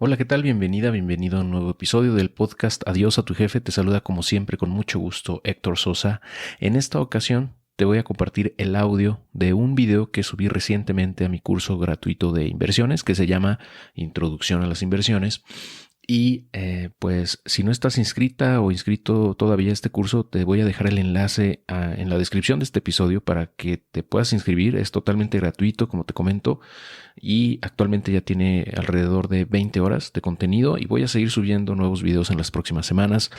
Hola, ¿qué tal? Bienvenido a un nuevo episodio del podcast Adiós a tu jefe. Te saluda como siempre con mucho gusto Héctor Sosa. En esta ocasión te voy a compartir el audio de un video que subí recientemente a mi curso gratuito de inversiones que se llama Introducción a las Inversiones. Y pues si no estás inscrita o inscrito todavía a este curso, te voy a dejar el enlace en la descripción de este episodio para que te puedas inscribir. Es totalmente gratuito, como te comento, y actualmente ya tiene alrededor de 20 horas de contenido y voy a seguir subiendo nuevos videos en las próximas semanas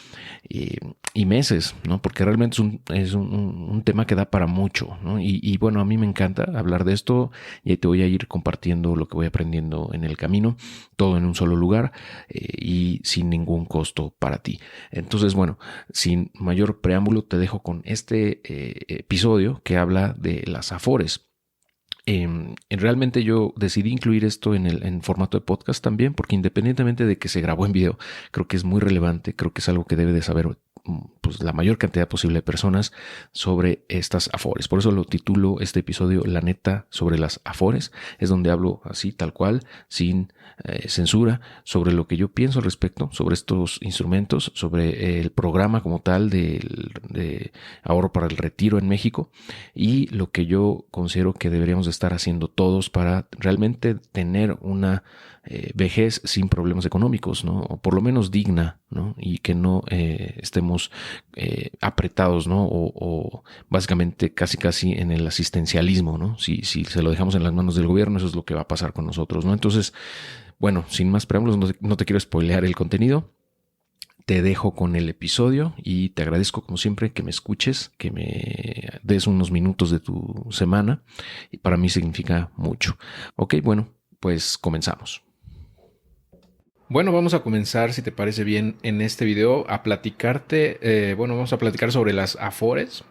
y meses, ¿no? Porque realmente es un tema que da para mucho, ¿no? Y bueno, a mí me encanta hablar de esto y te voy a ir compartiendo lo que voy aprendiendo en el camino, todo en un solo lugar y sin ningún costo para ti. Entonces, bueno, sin mayor preámbulo, te dejo con este episodio que habla de las Afores. Realmente yo decidí incluir esto en formato de podcast también, porque independientemente de que se grabó en video, creo que es muy relevante, creo que es algo que debe de saber pues, la mayor cantidad posible de personas sobre estas Afores. Por eso lo titulo este episodio La neta sobre las Afores. Es donde hablo así, tal cual, sin censura, sobre lo que yo pienso al respecto, sobre estos instrumentos, sobre el programa como tal de ahorro para el retiro en México y lo que yo considero que deberíamos de estar haciendo todos para realmente tener una vejez sin problemas económicos, ¿no? O por lo menos digna, ¿no? Y que no estemos apretados, ¿no? O básicamente casi en el asistencialismo, ¿no? Si se lo dejamos en las manos del gobierno, eso es lo que va a pasar con nosotros, ¿no? Entonces, bueno, sin más preámbulos, no te quiero spoilear el contenido. Te dejo con el episodio y te agradezco como siempre que me escuches, que me des unos minutos de tu semana y para mí significa mucho. Ok, bueno, pues comenzamos. Bueno, vamos a comenzar, si te parece bien, en este video a platicarte, vamos a platicar sobre las Afores,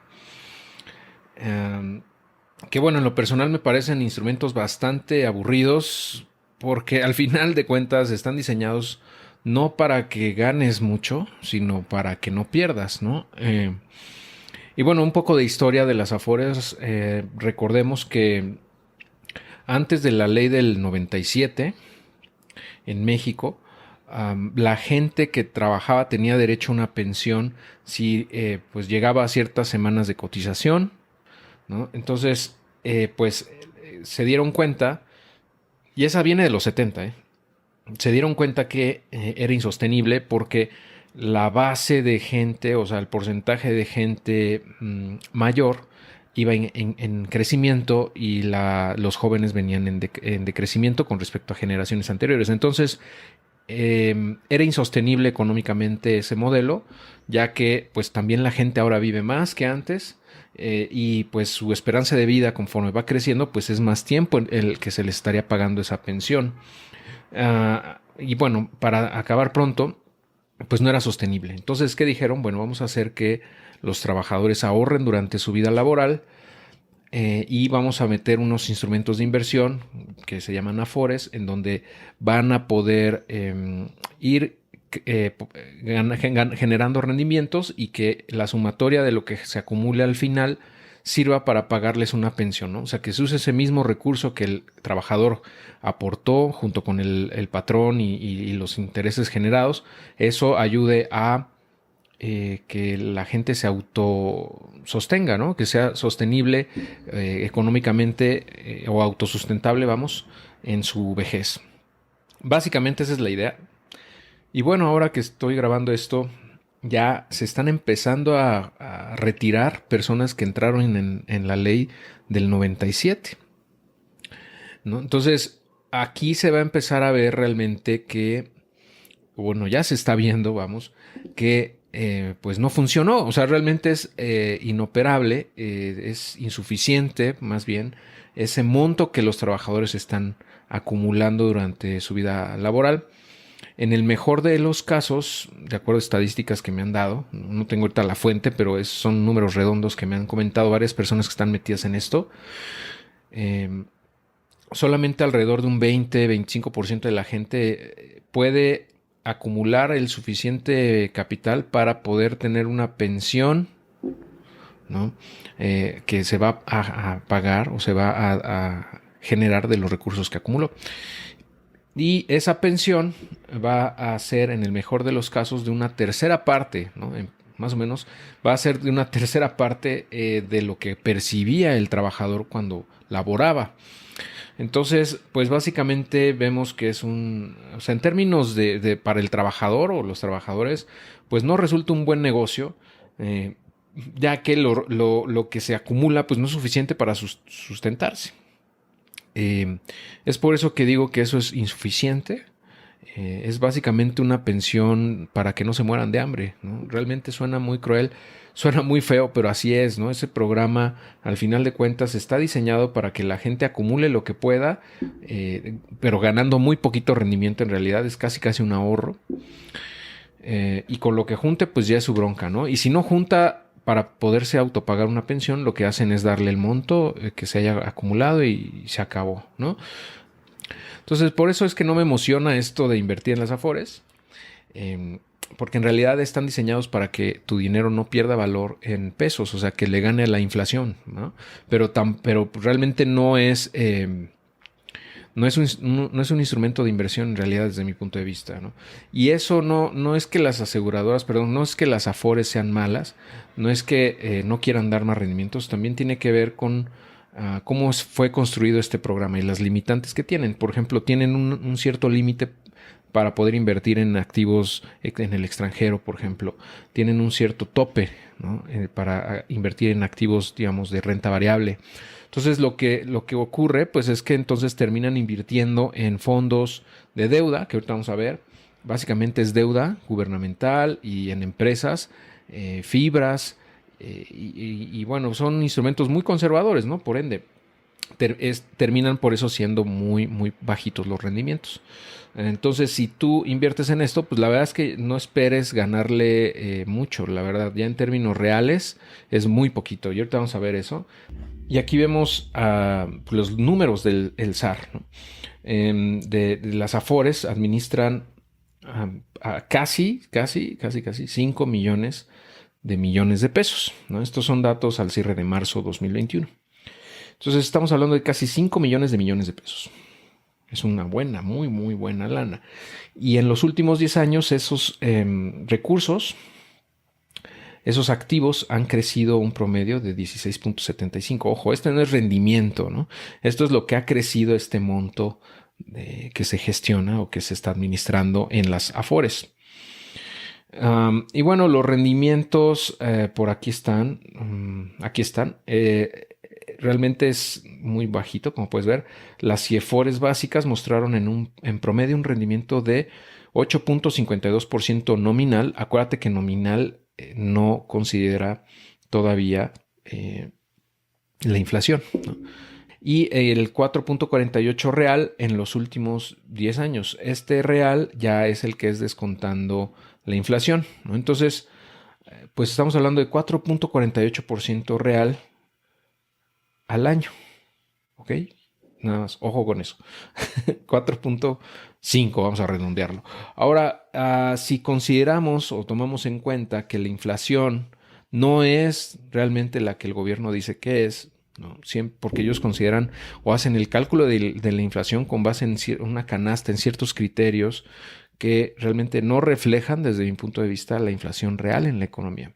que bueno, en lo personal me parecen instrumentos bastante aburridos porque al final de cuentas están diseñados no para que ganes mucho, sino para que no pierdas, ¿no? Y bueno, un poco de historia de las Afores. Recordemos que antes de la ley del 97 en México, la gente que trabajaba tenía derecho a una pensión si pues llegaba a ciertas semanas de cotización, ¿no? Entonces, se dieron cuenta, y esa viene de los 70, se dieron cuenta que era insostenible porque la base de gente, o sea, el porcentaje de gente mayor iba en crecimiento y los jóvenes venían en decrecimiento con respecto a generaciones anteriores. Entonces, era insostenible económicamente ese modelo, ya que pues también la gente ahora vive más que antes y pues su esperanza de vida conforme va creciendo pues es más tiempo el que se le estaría pagando esa pensión. Y bueno, para acabar pronto, pues no era sostenible. Entonces, ¿qué dijeron? Bueno, vamos a hacer que los trabajadores ahorren durante su vida laboral y vamos a meter unos instrumentos de inversión que se llaman Afores, en donde van a poder ir generando rendimientos y que la sumatoria de lo que se acumule al final sirva para pagarles una pensión, ¿no? O sea, que se use ese mismo recurso que el trabajador aportó junto con el patrón y los intereses generados, eso ayude a que la gente se autosostenga, ¿no? Que sea sostenible económicamente o autosustentable, vamos, en su vejez. Básicamente esa es la idea. Y bueno, ahora que estoy grabando esto, ya se están empezando a retirar personas que entraron en la ley del 97, ¿no? Entonces, aquí se va a empezar a ver realmente que, bueno, ya se está viendo, vamos, que pues no funcionó. O sea, realmente es inoperable, es insuficiente, más bien, ese monto que los trabajadores están acumulando durante su vida laboral. En el mejor de los casos, de acuerdo a estadísticas que me han dado, no tengo ahorita la fuente, pero son números redondos que me han comentado varias personas que están metidas en esto, eh, solamente alrededor de un 20-25% de la gente puede acumular el suficiente capital para poder tener una pensión, ¿no? Que se va a pagar o se va a generar de los recursos que acumuló. Y esa pensión va a ser, en el mejor de los casos, de una tercera parte, ¿no? Más o menos, va a ser de una tercera parte de lo que percibía el trabajador cuando laboraba. Entonces, pues básicamente vemos que es o sea, en términos para el trabajador o los trabajadores, pues no resulta un buen negocio, eh, ya que lo que se acumula pues no es suficiente para sustentarse. Es por eso que digo que eso es insuficiente. Es básicamente una pensión para que no se mueran de hambre, ¿no? Realmente suena muy cruel, suena muy feo, pero así es, ¿no? Ese programa, al final de cuentas, está diseñado para que la gente acumule lo que pueda, pero ganando muy poquito rendimiento en realidad, es casi un ahorro. Y con lo que junte, pues ya es su bronca, ¿no? Y si no junta para poderse autopagar una pensión, lo que hacen es darle el monto que se haya acumulado y se acabó, ¿no? Entonces, por eso es que no me emociona esto de invertir en las Afores, porque en realidad están diseñados para que tu dinero no pierda valor en pesos, o sea, que le gane a la inflación, ¿no? Pero realmente no es un instrumento de inversión en realidad desde mi punto de vista, ¿no? Y eso no es que las aseguradoras, perdón, no es que las Afores sean malas, no es que no quieran dar más rendimientos, también tiene que ver con cómo fue construido este programa y las limitantes que tienen. Por ejemplo, tienen un cierto límite para poder invertir en activos en el extranjero, por ejemplo. Tienen un cierto tope, ¿no? Para invertir en activos, digamos, de renta variable. Entonces, lo que ocurre, pues es que entonces terminan invirtiendo en fondos de deuda, que ahorita vamos a ver. Básicamente es deuda gubernamental y en empresas, fibras, y bueno, son instrumentos muy conservadores, ¿no? Por ende, terminan por eso siendo muy bajitos los rendimientos. Entonces, si tú inviertes en esto, pues la verdad es que no esperes ganarle mucho, la verdad, ya en términos reales es muy poquito. Y ahorita vamos a ver eso. Y aquí vemos los números del SAR, ¿no? De las Afores administran casi 5 millones de pesos, ¿no? Estos son datos al cierre de marzo 2021. Entonces estamos hablando de casi 5 millones de pesos. Es una buena, muy buena lana. Y en los últimos 10 años esos recursos, esos activos han crecido un promedio de 16.75. Ojo, este no es rendimiento, ¿no? Esto es lo que ha crecido este monto que se gestiona o que se está administrando en las Afores. Y bueno, los rendimientos por aquí están. Aquí están. Realmente es muy bajito, como puedes ver. Las CIEFORES básicas mostraron en promedio un rendimiento de 8.52% nominal. Acuérdate que nominal no considera todavía la inflación, ¿no? Y el 4.48 real en los últimos 10 años. Este real ya es el que es descontando la inflación, ¿no? Entonces, pues estamos hablando de 4.48% real al año, ¿ok? Nada más, ojo con eso. 4.5, vamos a redondearlo. Ahora, si consideramos o tomamos en cuenta que la inflación no es realmente la que el gobierno dice que es, ¿no? Siempre, porque ellos consideran o hacen el cálculo de la inflación con base en una canasta, en ciertos criterios que realmente no reflejan desde mi punto de vista la inflación real en la economía.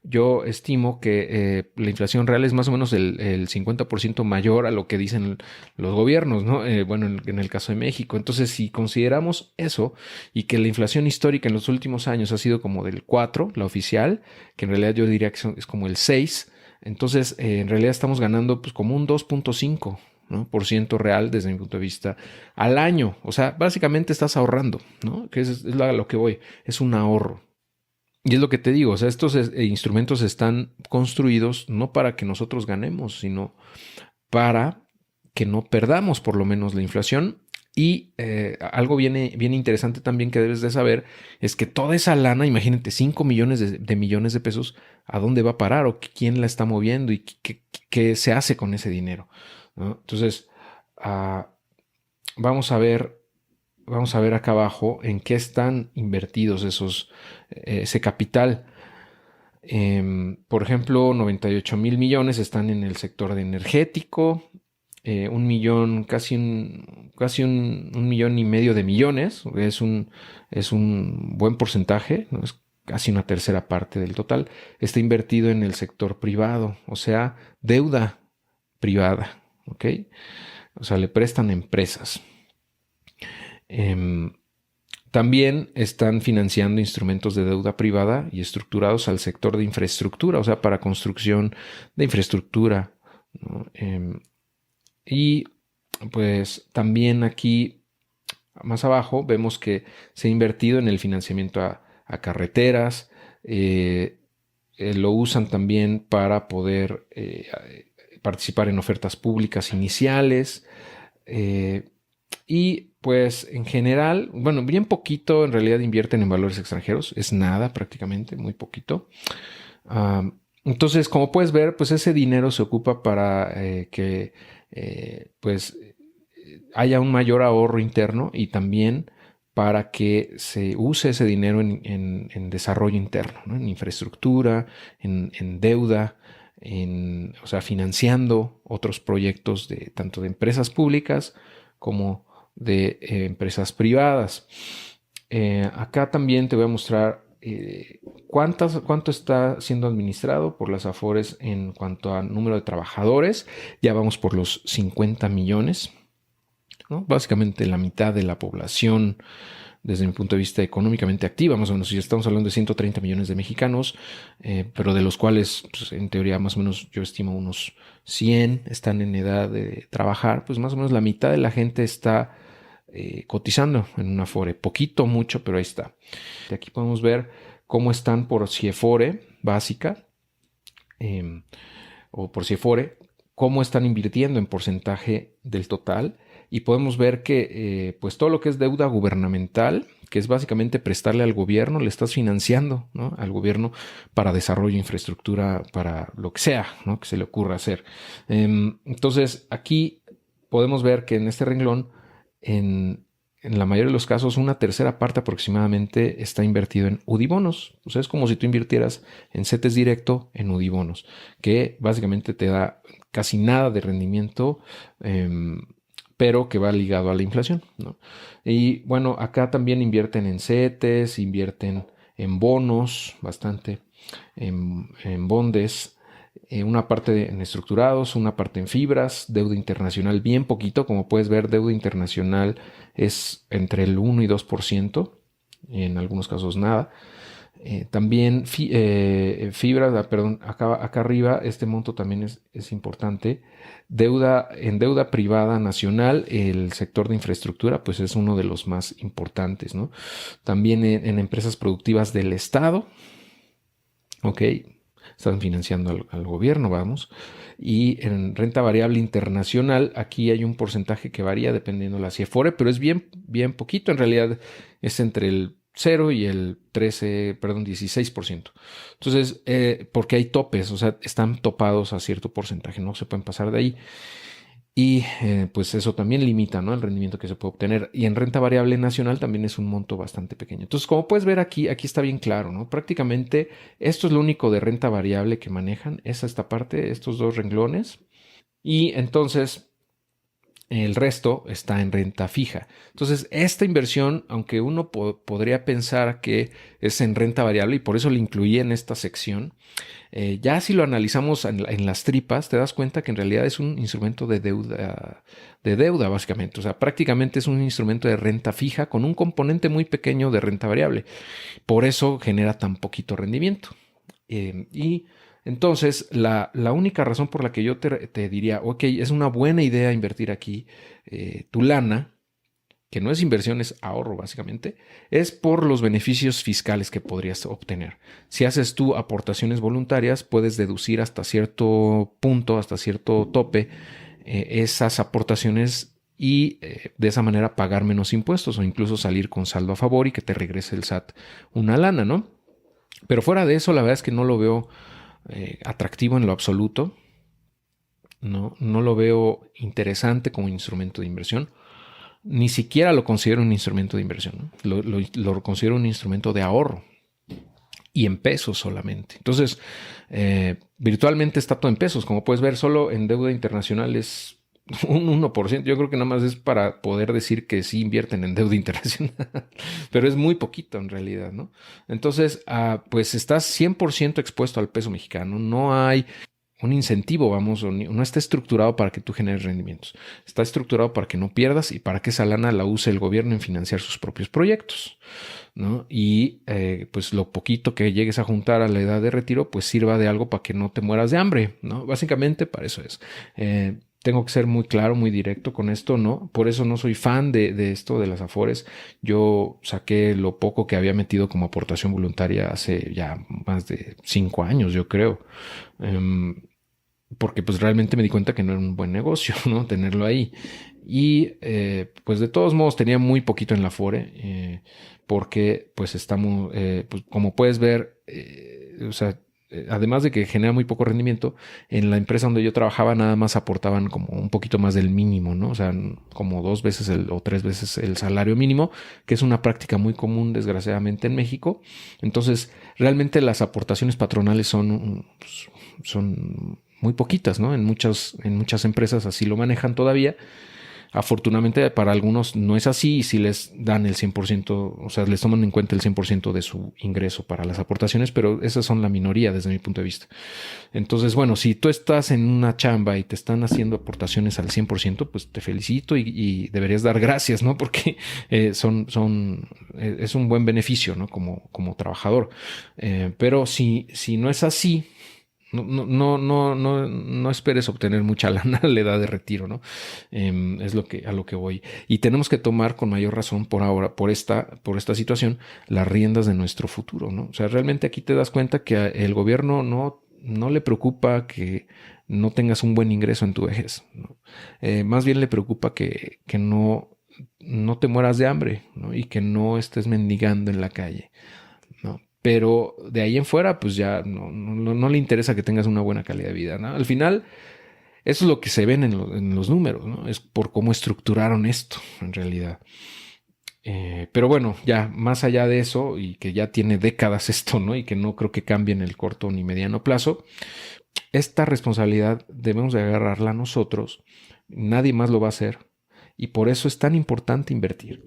Yo estimo que la inflación real es más o menos el 50% mayor a lo que dicen los gobiernos, ¿no? Bueno, en el caso de México. Entonces, si consideramos eso y que la inflación histórica en los últimos años ha sido como del 4, la oficial, que en realidad yo diría que es como el 6, entonces en realidad estamos ganando pues como un 2.5, ¿no? Por ciento real desde mi punto de vista al año. O sea, básicamente estás ahorrando, ¿no? Que es lo que voy, es un ahorro. Y es lo que te digo, o sea, estos instrumentos están construidos no para que nosotros ganemos, sino para que no perdamos por lo menos la inflación. Y algo bien interesante también que debes de saber es que toda esa lana, imagínate, 5 millones de millones de pesos, ¿a dónde va a parar? ¿O quién la está moviendo? ¿Y qué se hace con ese dinero? ¿No? Entonces, vamos a ver acá abajo en qué están invertidos ese capital. Por ejemplo, 98 mil millones están en el sector de energético, un millón, un millón y medio de millones. Es un buen porcentaje, ¿no? Es casi una tercera parte del total. Está invertido en el sector privado, o sea, deuda privada, ¿ok? O sea, le prestan a empresas. También están financiando instrumentos de deuda privada y estructurados al sector de infraestructura, o sea, para construcción de infraestructura, ¿no? Y pues también aquí más abajo vemos que se ha invertido en el financiamiento a carreteras, lo usan también para poder participar en ofertas públicas iniciales, y pues en general, bueno, bien poquito en realidad invierten en valores extranjeros, es nada prácticamente, muy poquito. Entonces, como puedes ver, pues ese dinero se ocupa para que pues haya un mayor ahorro interno y también para que se use ese dinero en desarrollo interno, ¿no? En infraestructura, en deuda, o sea, financiando otros proyectos tanto de empresas públicas como de empresas privadas. Acá también te voy a mostrar cuánto está siendo administrado por las Afores en cuanto a número de trabajadores. Ya vamos por los 50 millones, ¿no? Básicamente la mitad de la población, desde mi punto de vista económicamente activa, más o menos. Si estamos hablando de 130 millones de mexicanos, pero de los cuales, pues, en teoría, más o menos yo estimo unos 100 están en edad de trabajar, pues más o menos la mitad de la gente está cotizando en una Afore. Poquito, mucho, pero ahí está. De aquí podemos ver cómo están por CIEFORE básica o por CIEFORE, cómo están invirtiendo en porcentaje del total. Y podemos ver que pues todo lo que es deuda gubernamental, que es básicamente prestarle al gobierno, le estás financiando, ¿no? Al gobierno para desarrollo, infraestructura, para lo que sea, ¿no? Que se le ocurra hacer. Entonces aquí podemos ver que en este renglón, en la mayoría de los casos, una tercera parte aproximadamente está invertido en UDIBonos. O sea, es como si tú invirtieras en CETES directo en UDIBonos, que básicamente te da casi nada de rendimiento, pero que va ligado a la inflación, ¿no? Y bueno, acá también invierten en CETES, invierten en bonos, bastante, en bondes, una parte en estructurados, una parte en fibras, deuda internacional bien poquito. Como puedes ver, deuda internacional es entre el 1 y 2%, en algunos casos nada. También fibras, perdón, acá arriba este monto también es importante. En deuda privada nacional, el sector de infraestructura pues es uno de los más importantes, ¿no? También en empresas productivas del Estado, ok, están financiando al gobierno, vamos. Y en renta variable internacional, aquí hay un porcentaje que varía dependiendo de la CIEFORE, pero es bien, bien poquito. En realidad es entre el 0 y el 16%. Entonces, porque hay topes, o sea, están topados a cierto porcentaje, no se pueden pasar de ahí. Y pues eso también limita, ¿no?, el rendimiento que se puede obtener. Y en renta variable nacional también es un monto bastante pequeño. Entonces, como puedes ver aquí está bien claro, ¿no? Prácticamente esto es lo único de renta variable que manejan, es esta parte, estos dos renglones. Y entonces el resto está en renta fija. Entonces, esta inversión, aunque uno podría pensar que es en renta variable, y por eso la incluí en esta sección, ya si lo analizamos en las tripas, te das cuenta que en realidad es un instrumento de deuda básicamente. O sea, prácticamente es un instrumento de renta fija con un componente muy pequeño de renta variable. Por eso genera tan poquito rendimiento. Y entonces, la única razón por la que yo te diría, ok, es una buena idea invertir aquí tu lana, que no es inversión, es ahorro básicamente, es por los beneficios fiscales que podrías obtener. Si haces tú aportaciones voluntarias, puedes deducir hasta cierto punto, hasta cierto tope, esas aportaciones y de esa manera pagar menos impuestos o incluso salir con saldo a favor y que te regrese el SAT una lana, ¿no? Pero fuera de eso, la verdad es que no lo veo atractivo en lo absoluto. No lo veo interesante como instrumento de inversión. Ni siquiera lo considero un instrumento de inversión, ¿no? Lo considero un instrumento de ahorro y en pesos solamente. Entonces, virtualmente está todo en pesos. Como puedes ver, solo en deuda internacional es un 1%. Yo creo que nada más es para poder decir que sí invierten en deuda internacional, pero es muy poquito en realidad, ¿no? Entonces, pues estás 100% expuesto al peso mexicano. No hay un incentivo, vamos, no está estructurado para que tú generes rendimientos. Está estructurado para que no pierdas y para que esa lana la use el gobierno en financiar sus propios proyectos, ¿no? Y pues lo poquito que llegues a juntar a la edad de retiro, pues sirva de algo para que no te mueras de hambre, ¿no? Básicamente para eso es. Tengo que ser muy claro, muy directo con esto, ¿no? Por eso no soy fan de esto de las Afores. Yo saqué lo poco que había metido como aportación voluntaria hace ya más de 5 años, yo creo. Porque pues realmente me di cuenta que no era un buen negocio, ¿no? Tenerlo ahí. Y pues de todos modos tenía muy poquito en la Afore, porque pues estamos, pues, como puedes ver, o sea, además de que genera muy poco rendimiento, en la empresa donde yo trabajaba nada más aportaban como un poquito más del mínimo, ¿no? O sea, como 2 veces o 3 veces el salario mínimo, que es una práctica muy común desgraciadamente en México. Entonces, realmente las aportaciones patronales son muy poquitas, ¿no? En muchas empresas así lo manejan todavía. Afortunadamente para algunos no es así y si les dan el 100%, o sea, les toman en cuenta el 100% de su ingreso para las aportaciones, pero esas son la minoría desde mi punto de vista. Entonces, bueno, si tú estás en una chamba y te están haciendo aportaciones al 100%, pues te felicito y deberías dar gracias, ¿no? Porque es un buen beneficio, ¿no? Como trabajador. Pero si no es así, no esperes obtener mucha lana a la edad de retiro, ¿no? Es a lo que voy. Y tenemos que tomar con mayor razón por ahora, por esta situación, las riendas de nuestro futuro, ¿no? O sea, realmente aquí te das cuenta que el gobierno no le preocupa que no tengas un buen ingreso en tu vejez, ¿no? Más bien le preocupa que no te mueras de hambre, ¿no? Y que no estés mendigando en la calle, ¿no? Pero de ahí en fuera, pues ya no le interesa que tengas una buena calidad de vida, ¿no? Al final, eso es lo que se ven en los números, ¿no? Es por cómo estructuraron esto, en realidad. Pero bueno, ya más allá de eso, y que ya tiene décadas esto, ¿no? Y que no creo que cambie en el corto ni mediano plazo, esta responsabilidad debemos de agarrarla nosotros. Nadie más lo va a hacer. Y por eso es tan importante invertir.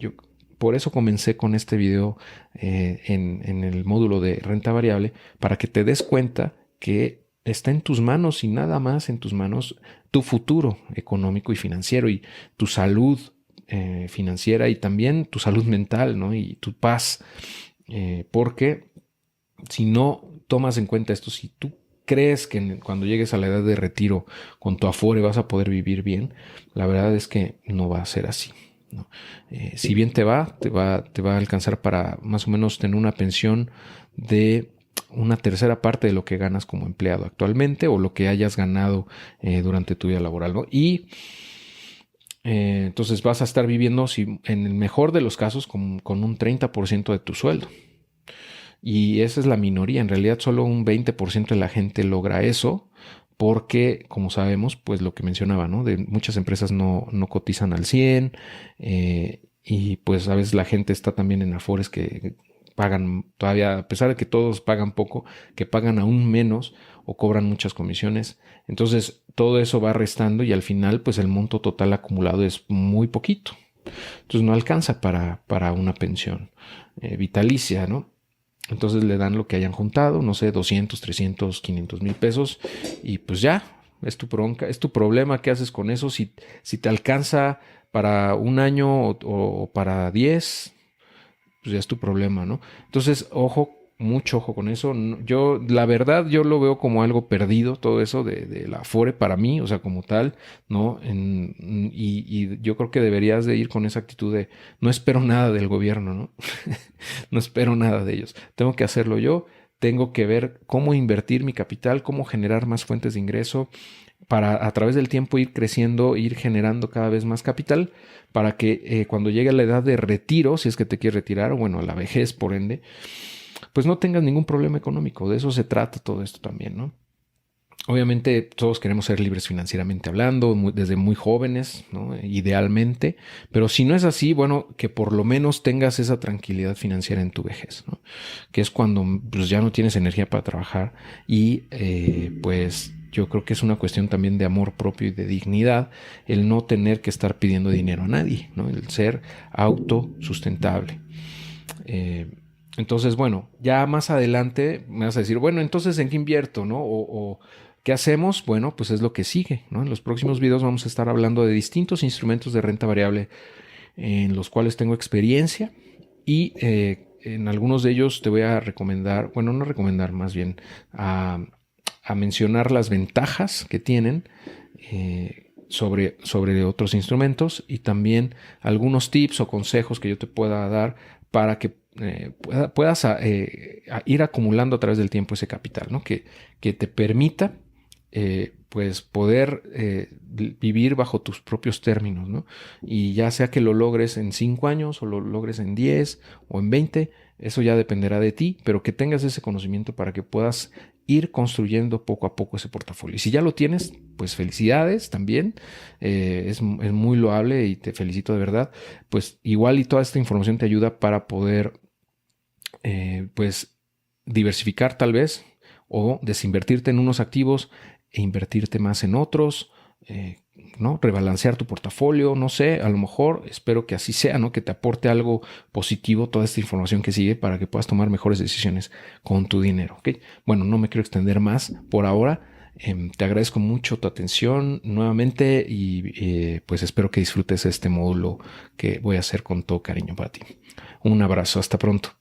Por eso comencé con este video en el módulo de renta variable, para que te des cuenta que está en tus manos y nada más en tus manos tu futuro económico y financiero y tu salud financiera y también tu salud mental, ¿no? Y tu paz. Porque si no tomas en cuenta esto, si tú crees que cuando llegues a la edad de retiro con tu Afore vas a poder vivir bien, la verdad es que no va a ser así, ¿no? Si bien te va a alcanzar para más o menos tener una pensión de una tercera parte de lo que ganas como empleado actualmente o lo que hayas ganado durante tu vida laboral, ¿no? Y entonces vas a estar viviendo, en el mejor de los casos, con un 30% de tu sueldo. Y esa es la minoría. En realidad solo un 20% de la gente logra eso, porque, como sabemos, pues lo que mencionaba, ¿no? De muchas empresas no cotizan al 100, y pues a veces la gente está también en Afores que pagan todavía, a pesar de que todos pagan poco, que pagan aún menos o cobran muchas comisiones. Entonces todo eso va restando y al final pues el monto total acumulado es muy poquito. Entonces no alcanza para una pensión vitalicia, ¿no? Entonces le dan lo que hayan juntado, no sé, 200, 300, 500 mil pesos y pues ya, es tu bronca, es tu problema. ¿Qué haces con eso? Si te alcanza para un año o para 10, pues ya es tu problema, ¿no? Entonces, ojo, mucho ojo con eso. Yo, la verdad, yo lo veo como algo perdido, todo eso de la Afore para mí, o sea, como tal, ¿no? Y yo creo que deberías de ir con esa actitud de no espero nada del gobierno, ¿no? No espero nada de ellos. Tengo que hacerlo yo. Tengo que ver cómo invertir mi capital, cómo generar más fuentes de ingreso para a través del tiempo ir creciendo, ir generando cada vez más capital para que cuando llegue a la edad de retiro, si es que te quieres retirar, o bueno, a la vejez por ende, pues no tengas ningún problema económico. De eso se trata todo esto también, ¿no? Obviamente todos queremos ser libres financieramente hablando, desde muy jóvenes, ¿no? Idealmente, pero si no es así, bueno, que por lo menos tengas esa tranquilidad financiera en tu vejez, ¿no? Que es cuando pues, ya no tienes energía para trabajar y pues yo creo que es una cuestión también de amor propio y de dignidad el no tener que estar pidiendo dinero a nadie, ¿no? El ser autosustentable. Entonces, bueno, ya más adelante me vas a decir, bueno, entonces ¿en qué invierto, no? O ¿qué hacemos? Bueno, pues es lo que sigue, ¿no? En los próximos videos vamos a estar hablando de distintos instrumentos de renta variable en los cuales tengo experiencia y en algunos de ellos te voy a recomendar, bueno, no recomendar, más bien a mencionar las ventajas que tienen sobre otros instrumentos y también algunos tips o consejos que yo te pueda dar para que puedas ir acumulando a través del tiempo ese capital, ¿no? Que te permita pues poder vivir bajo tus propios términos, ¿no? Y ya sea que lo logres en 5 años o lo logres en 10 o en 20, eso ya dependerá de ti, pero que tengas ese conocimiento para que puedas ir construyendo poco a poco ese portafolio. Y si ya lo tienes, pues felicidades también, es muy loable y te felicito de verdad. Pues igual y toda esta información te ayuda para poder pues diversificar tal vez o desinvertirte en unos activos e invertirte más en otros, ¿no? Rebalancear tu portafolio, no sé, a lo mejor espero que así sea, ¿no? Que te aporte algo positivo toda esta información que sigue para que puedas tomar mejores decisiones con tu dinero, ¿ok? Bueno, no me quiero extender más por ahora. Te agradezco mucho tu atención nuevamente y pues espero que disfrutes este módulo que voy a hacer con todo cariño para ti. Un abrazo, hasta pronto.